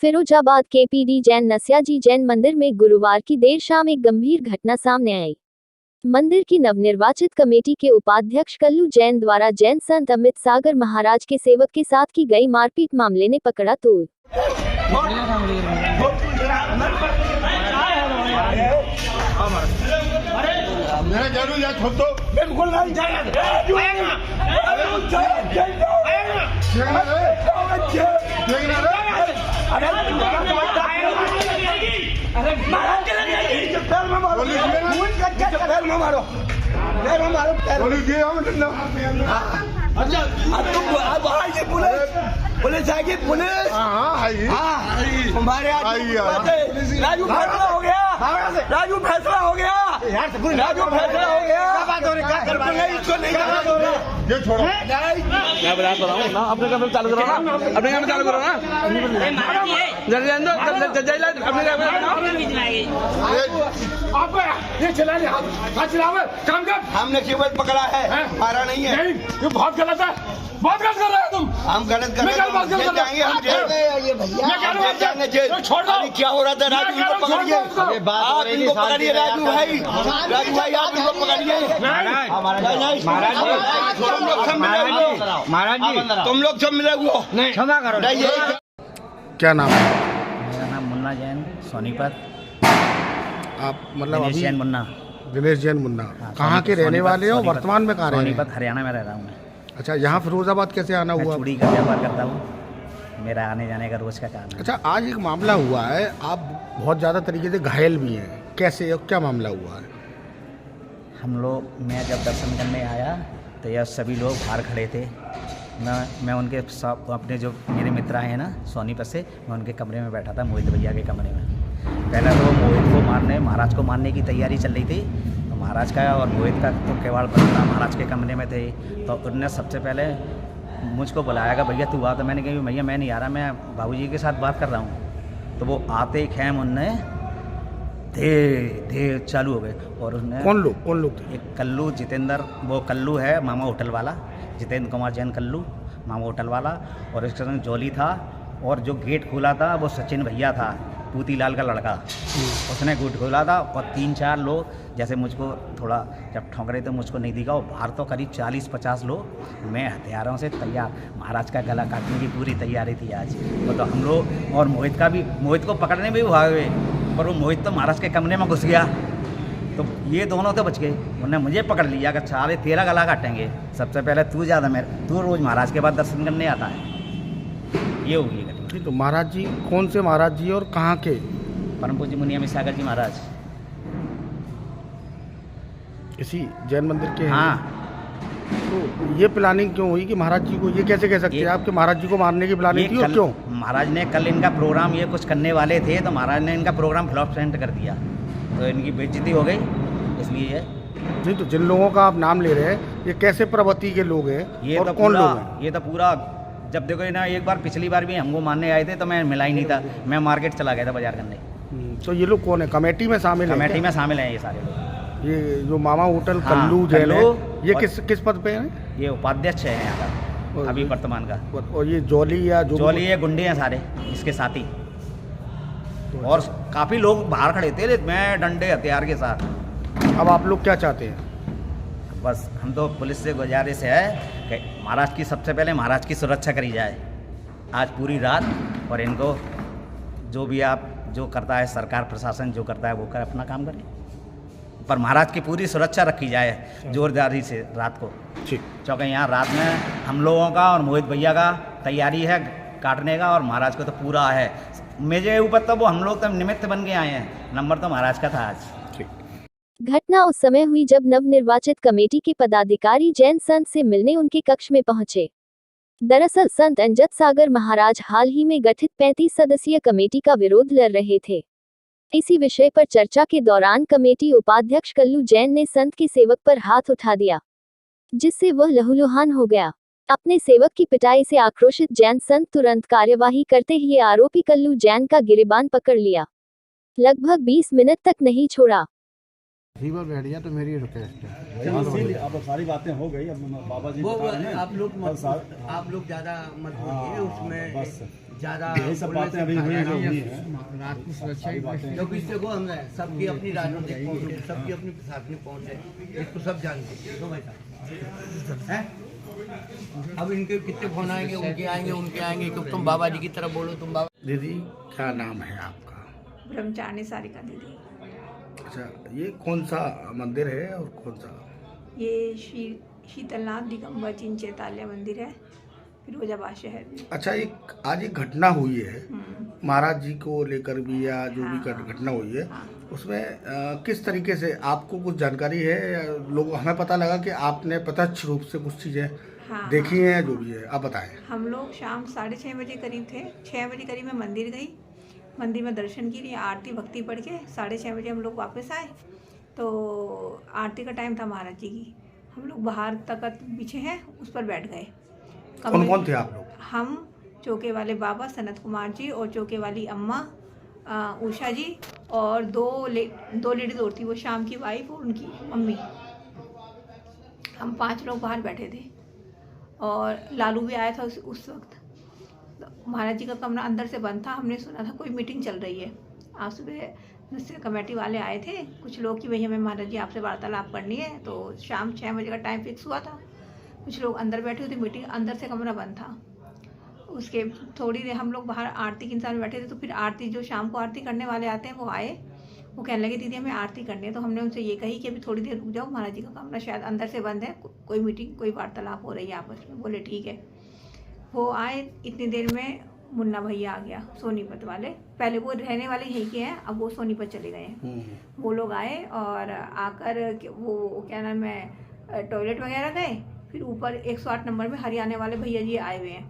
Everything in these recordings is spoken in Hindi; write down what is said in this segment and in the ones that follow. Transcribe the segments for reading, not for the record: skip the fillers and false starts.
फिरोजाबाद के पीडी जैन नस्याजी जैन मंदिर में गुरुवार की देर शाम एक गंभीर घटना सामने आई। मंदिर की नवनिर्वाचित कमेटी के उपाध्यक्ष कल्लू जैन द्वारा जैन संत अमित सागर महाराज के सेवक के साथ की गई मारपीट मामले ने पकड़ा तूल। पुलिस आएगी, पुलिस हमारे राजू फैसला हो गया, राजू फैसला हो गया, राजू फैसला हो गया। इसको नहीं ये छोड़ो, मैं बता रहा हूँ ना, अपने काम चालू करो ना, अपने काम चालू करो ना, जल्दी अपने ये चला ले, काम कर। हमने केवल पकड़ा है, मारा नहीं है। ये बहुत गलत है, बहुत गलत कर रहे हो तुम। हम गलत कर रहे हैं, हम जेल जाएंगे, हम जेल जाएंगे, जेल। छोड़ दो। क्या हो रहा था? राजू को पकड़िए, आप इनको पकड़िए, राजू भाई, राजू भाई आप इनको पकड़िए। महाराज जी तुम लोग सब मिले हुए, क्षमा करो। क्या नाम है? मेरा नाम मुन्ना जैन सोनीपत। आप मतलब अभी जैन मुन्ना, दिनेश जैन मुन्ना कहाँ के रहने वाले हो? वर्तमान में कहाँ रह रहे हैं? सोनीपत हरियाणा में रह रहा हूँ मैं। अच्छा, यहाँ फिरोजाबाद कैसे आना हुआ? चूड़ी का व्यापार करता हूँ, मेरा आने जाने का रोज का काम है। अच्छा, आज एक मामला हुआ है, आप बहुत ज़्यादा तरीके से घायल भी हैं, कैसे और क्या मामला हुआ है? हम लोग, मैं जब दर्शन करने आया तो यह सभी लोग बाहर खड़े थे। मैं उनके सब अपने जो मेरे मित्र आए हैं ना सोनीपत से, मैं उनके कमरे में बैठा था, मोहित भैया के कमरे में। पहले तो मोहित को मारने, महाराज को मारने की तैयारी चल रही थी। तो महाराज का और मोहित का तो केवल बंद था, महाराज के कमरे में थे। तो उन्होंने सबसे पहले मुझको बुलाया कि भैया तू आ। तो मैंने कहा भैया मैं नहीं आ रहा, मैं बाबूजी के साथ बात कर रहा हूँ। तो वो आते ही खैम उनने धे चालू हो गए। और उसने कौन लोग थे? एक कल्लू जितेंद्र, वो कल्लू है मामा होटल वाला, जितेंद्र कुमार जैन कल्लू मामा होटल वाला। और इसके संग जोली था, और जो गेट खोला था वो सचिन भैया था, पूतीलाल का लड़का, उसने गेट खोला था। और 3-4 लोग जैसे मुझको थोड़ा जब ठोंक रहे थे, मुझको नहीं दिखा। और बाहर तो करीब 40-50 लोग, मैं हथियारों से तैयार, महाराज का गला काटने की पूरी तैयारी थी आज। तो हम लोग, और मोहित को पकड़ने में भी भाग गए, पर वो मोहित तो महाराज के कमरे में घुस गया। तो ये दोनों तो बच गए, उन्होंने मुझे पकड़ लिया कि सारे तेरा गला काटेंगे। सबसे पहले तू ज़्यादा, तू रोज़ महाराज के बाद दर्शन करने आता है। ये हो गई घटना। तो महाराज जी कौन से महाराज जी और कहाँ के? परम पूज्य मुनि अमित सागर जी महाराज, इसी जैन मंदिर के? हाँ। तो ये प्लानिंग क्यों हुई कि महाराज जी को, ये कैसे कह सकते हैं आपके महाराज जी को मारने की प्लानिंग थी? और क्यों? महाराज ने कल इनका प्रोग्राम ये कुछ करने वाले थे, तो महाराज ने इनका प्रोग्राम फ्लॉप सेंड कर दिया, तो इनकी बेइज्जती हो गई, इसलिए। नहीं, तो जिन लोगों का आप नाम ले रहे हैं, ये कैसे प्रवृत्ति के लोग हैं? ये और तो कौन लोग हैं? ये तो पूरा, जब देखो ना, एक बार पिछली बार भी हमको मारने आए थे तो मैं मिला ही नहीं था, मैं मार्केट चला गया था बाजार करने। तो ये लोग कौन है? कमेटी में शामिल है? कमेटी में शामिल हैं ये सारे लोग। ये जो मामा होटल हाँ, कल्लू जैन है, ये किस पद पे है? ये उपाध्यक्ष है यहाँ का अभी वर्तमान का। और ये जोली या जोली, ये गुंडे हैं सारे इसके साथी। और काफ़ी लोग बाहर खड़े थे, मैं डंडे हथियार के साथ। अब आप लोग क्या चाहते हैं? बस हम तो पुलिस से गुजारिश है कि महाराज की, सबसे पहले महाराज की सुरक्षा करी जाए आज पूरी रात। और इनको जो भी आप जो करता है, सरकार प्रशासन जो करता है वो कर, अपना काम करे, पर महाराज की पूरी सुरक्षा रखी जाए जोरदारी से रात को। ठीक, क्योंकि यहाँ रात में हम लोगों का और मोहित भैया का तैयारी है काटने का, और महाराज को तो पूरा है। मेरे ऊपर तो वो हम लोग तो निमित्त बन के आए हैं, नंबर तो महाराज का था आज। घटना उस समय हुई जब नवनिर्वाचित कमेटी के पदाधिकारी जैन संत से मिलने उनके कक्ष में पहुंचे। दरअसल संत अनजत सागर महाराज हाल ही में गठित 35 सदस्यीय कमेटी का विरोध कर रहे थे। इसी विषय पर चर्चा के दौरान कमेटी उपाध्यक्ष कल्लू जैन ने संत के सेवक पर हाथ उठा दिया, जिससे वह लहूलुहान हो गया। अपने सेवक की पिटाई से आक्रोशित जैन संत तुरंत कार्यवाही करते ही आरोपी कल्लू जैन का गिरेबान पकड़ लिया। लगभग 20 मिनट तक नहीं छोड़ा। ठीक है, बैठ गया तो मेरी रिक्वेस्ट है। इसीलिए अब सारी बातें हो गई, अब बाबा जी बता रहे हैं। आप लोग ज़्यादा मत बोलिए उसमें, बस ज़्यादा यही सब बातें अभी हुई हैं। रात की सुरक्षा ही क्योंकि इससे को हम सबकी अपनी राजनीतिक पहुँच है, सबकी अपनी प्रशासनिक पहुँच है, इसको सब जानते हैं। तो भाई साहब हैं, अब इनके कितने फोन आएंगे, उनके आएंगे क्योंकि तुम बाबा जी की तरफ बोलो, तुम बाबा। दीदी क्या नाम है आपका? ब्रह्मचारिणी सारिका दीदी। अच्छा, ये कौन सा मंदिर है और कौन सा? ये श्री शीतलनाथ दिगंबर जिन चैताल्य मंदिर है, फिरोजाबाद शहर में। अच्छा, आज एक घटना हुई है महाराज जी को लेकर भी, या जो भी घटना हुई है उसमें किस तरीके से आपको कुछ जानकारी है? लोग हमें पता लगा कि आपने प्रत्यक्ष रूप से कुछ चीज़ें देखी हैं, जो भी है आप बताएं। हम लोग शाम 6:30 बजे करीब थे, 6 बजे करीब मैं मंदिर गई, मंदिर में दर्शन की, आरती भक्ति पढ़ के 6:30 बजे हम लोग वापस आए। तो आरती का टाइम था महाराज जी की, हम लोग बाहर तख्त बिछे हैं उस पर बैठ गए। कौन कौन थे आप लोग? हम, चौके वाले बाबा सनत कुमार जी और चौके वाली अम्मा उषा जी, और दो लेडीज और थी, वो शाम की वाइफ और उनकी मम्मी। हम 5 लोग बाहर बैठे थे और लालू भी आया था उस वक्त। महाराज जी का कमरा अंदर से बंद था, हमने सुना था कोई मीटिंग चल रही है। आज सुबह निश्चय कमेटी वाले आए थे कुछ लोग कि भाई हमें महाराज जी आपसे वार्तालाप करनी है, तो शाम 6 बजे का टाइम फिक्स हुआ था। कुछ लोग अंदर बैठे हुए थे, मीटिंग अंदर से कमरा बंद था। उसके थोड़ी देर हम लोग बाहर आरती के इंतजार में बैठे थे, तो फिर आरती जो शाम को आरती करने वाले आते हैं वो आए, वो कहने लगे दीदी हमें आरती करनी है। तो हमने उनसे ये कही कि अभी थोड़ी देर रुक जाओ, महाराज जी का कमरा शायद अंदर से बंद है, कोई मीटिंग कोई वार्तालाप हो रही है आपस में। बोले ठीक है। वो आए, इतनी देर में मुन्ना भैया आ गया, सोनीपत वाले। पहले वो रहने वाले यहीं के हैं, अब वो सोनीपत चले गए हैं। वो लोग आए और आकर वो क्या नाम है, टॉयलेट वगैरह गए। फिर ऊपर 108 नंबर में हरियाणा वाले भैया जी आए हुए हैं,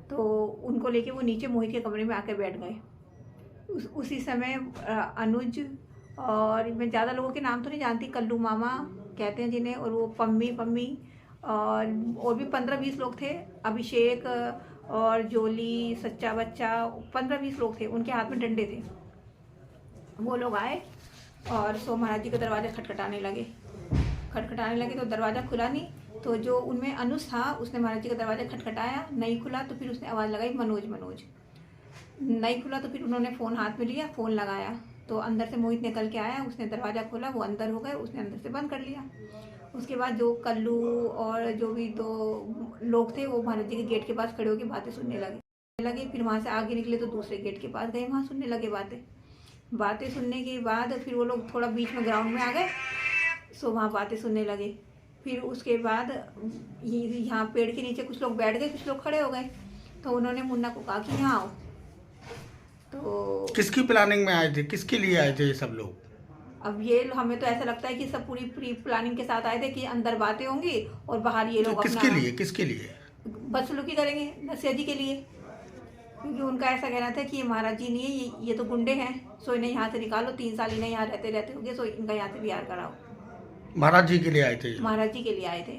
तो उनको लेके वो नीचे मोहित के कमरे में आके बैठ गए। उसी समय अनुज और मैं ज़्यादा लोगों के नाम तो नहीं जानती, कल्लू मामा कहते हैं जिन्हें, और वो पम्मी और भी 15-20 लोग थे, अभिषेक और जोली, सच्चा बच्चा, 15-20 लोग थे, उनके हाथ में डंडे थे। वो लोग आए और सो महाराज जी का दरवाज़ा खटखटाने लगे तो दरवाज़ा खुला नहीं। तो जो उनमें अनुज था उसने महाराज जी का दरवाज़ा खटखटाया, नहीं खुला। तो फिर उसने आवाज़ लगाई मनोज। नहीं खुला तो फिर उन्होंने फ़ोन हाथ में लिया, फ़ोन लगाया, तो अंदर से मोहित निकल के आया, उसने दरवाज़ा खोला, वो अंदर हो गए, उसने अंदर से बंद कर लिया। उसके बाद जो कल्लू और जो भी 2 लोग थे वो महाराज जी के गेट के पास खड़े होकर बातें सुनने लगे। फिर वहाँ से आगे निकले तो दूसरे गेट के पास गए, वहाँ सुनने लगे बातें सुनने के बाद फिर वो लोग थोड़ा बीच में ग्राउंड में आ गए, सो वहाँ बातें सुनने लगे। फिर उसके बाद यहाँ पेड़ के नीचे कुछ लोग बैठ गए, कुछ लोग खड़े हो गए। तो उन्होंने मुन्ना को कहा कि यहाँ आओ। तो किसकी प्लानिंग में आए थे, किसके लिए आए थे ये सब लोग? अब ये हमें तो ऐसा लगता है कि सब पूरी प्री प्लानिंग के साथ आए थे कि अंदर बातें होंगी और बाहर ये लोग किसके लिए बदसलूकी करेंगे, नसिया जी के लिए। क्योंकि उनका ऐसा कहना था कि ये महाराज जी नहीं है, ये तो गुंडे हैं, सो इन्हें यहाँ से निकालो, 3 साल इन्हें यहाँ रहते हो गए, सो इनका यहाँ से बिहार कराओ। महाराज जी के लिए आए थे? महाराज जी के लिए आए थे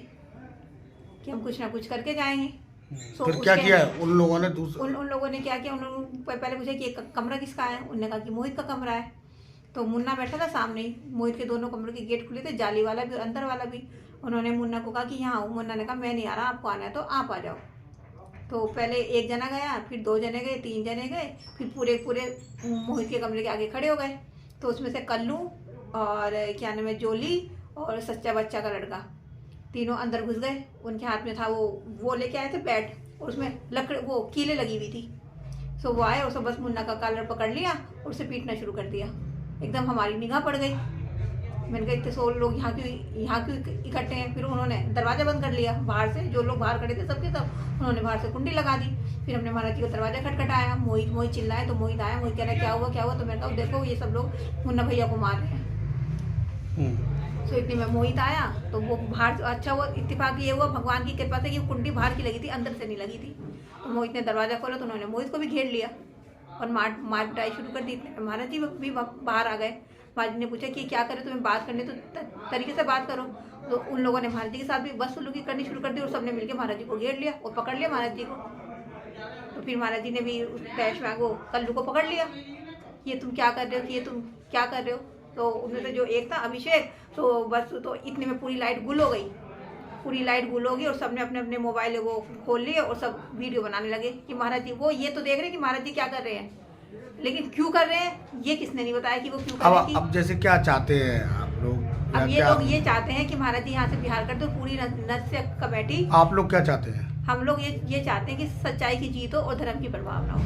कि हम कुछ ना कुछ करके जाएंगे। फिर क्या किया उन लोगों ने? उन लोगों ने क्या किया, उन्होंने पहले पूछा कि कमरा किसका है, उन्होंने कहा कि मोहित का कमरा है। तो मुन्ना बैठा था सामने ही, मोहित के दोनों कमरों के गेट खुले थे, जाली वाला भी और अंदर वाला भी। उन्होंने मुन्ना को कहा कि यहाँ आओ। मुन्ना ने कहा मैं नहीं आ रहा, आपको आना है तो आप आ जाओ। तो पहले 1 जना गया, फिर 2 जने गए, 3 जने गए, फिर पूरे मोहित के कमरे के आगे खड़े हो गए। तो उसमें से कल्लू और क्या नाम है, जोली और सच्चा बच्चा का लड़का, तीनों अंदर घुस गए। उनके हाथ में था वो लेके आए थे बैट, और उसमें लकड़ वो कीलें लगी हुई थी। सो वो आए और सब बस मुन्ना का कॉलर पकड़ लिया और उसे पीटना शुरू कर दिया। एकदम हमारी निगाह पड़ गई। मैंने कहा इतने 100 लोग यहाँ क्यों इकट्ठे हैं। फिर उन्होंने दरवाज़ा बंद कर लिया बाहर से, जो लोग बाहर खड़े थे सबके सब उन्होंने बाहर से कुंडी लगा दी। फिर हमने महाराज जी का दरवाज़ा खटखटाया, मोहित चिल्लाए। तो मोहित आया, मोहित कह रहा है क्या हुआ। तो मैंने कहा देखो ये सब लोग मुन्ना भैया को मार रहे हैं। तो इतने में मोहित आया तो वो बाहर, अच्छा वो इत्तेफाक ये हुआ भगवान की कृपा से कि वो कुंडी बाहर की लगी थी, अंदर से नहीं लगी थी। तो मोहित ने दरवाज़ा खोला तो उन्होंने मोहित को भी घेर लिया और मार पिटाई शुरू कर दी। महाराज जी भी बाहर आ गए। महाराज जी ने पूछा कि क्या करें, तुम्हें बात करनी तो तरीके से बात करो। तो उन लोगों ने महाराज जी के साथ भी बदसलूकी करनी शुरू कर दी और सबने मिलकर महाराज जी को घेर लिया और पकड़ लिया महाराज जी को। तो फिर महाराज जी ने भी तैश में वो कल्लू को पकड़ लिया, ये तुम क्या कर रहे हो, ये तुम क्या कर रहे हो। तो उनमें से जो एक था अभिषेक, तो बस तो इतने में पूरी लाइट गुल हो गई, पूरी लाइट गुल होगी और सबने अपने अपने मोबाइल वो खोल लिए और सब वीडियो बनाने लगे कि महाराज जी, वो ये तो देख रहे हैं कि महाराज जी क्या कर रहे हैं, लेकिन क्यों कर रहे हैं ये किसने नहीं बताया कि वो क्यों कर रहे हैं। अब जैसे क्या चाहते हैं आप लोग? अब ये लोग ये चाहते हैं कि महाराज जी यहाँ से बिहार कर दो, पूरी नृत्य कमेटी। आप लोग क्या चाहते हैं? हम लोग ये चाहते हैं कि सच्चाई की जीत हो और धर्म की परवाह ना हो।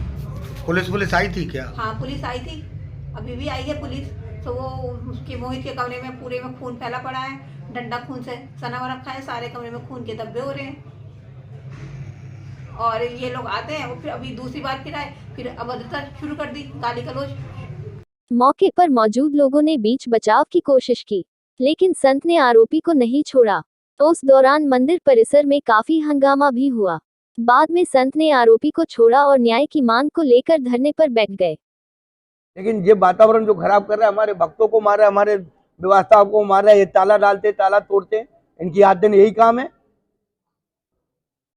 पुलिस आई थी क्या? हाँ, पुलिस आई थी, अभी भी आई है पुलिस। तो वो उसके मोहित के कमरे में पूरे में खून फैला पड़ा है, डंडा खून से सना हुआ रखा है, सारे कमरे में खून के धब्बे हो रहे हैं। और ये लोग आते हैं और फिर अभी दूसरी बार फिर आए, फिर अभद्रता शुरू कर दी, गाली गलौज। मौके पर मौजूद लोगों ने बीच बचाव की कोशिश की, लेकिन संत ने आरोपी को नहीं छोड़ा। तो उस दौरान मंदिर परिसर में काफी हंगामा भी हुआ। बाद में संत ने आरोपी को छोड़ा और न्याय की मांग को लेकर धरने पर बैठ गए। लेकिन ये वातावरण जो खराब कर रहा है, हमारे भक्तों को मार रहा है, हमारे व्यवस्था को मार रहा है, ये ताला डालते ताला तोड़ते, इनकी आठ दिन यही काम है।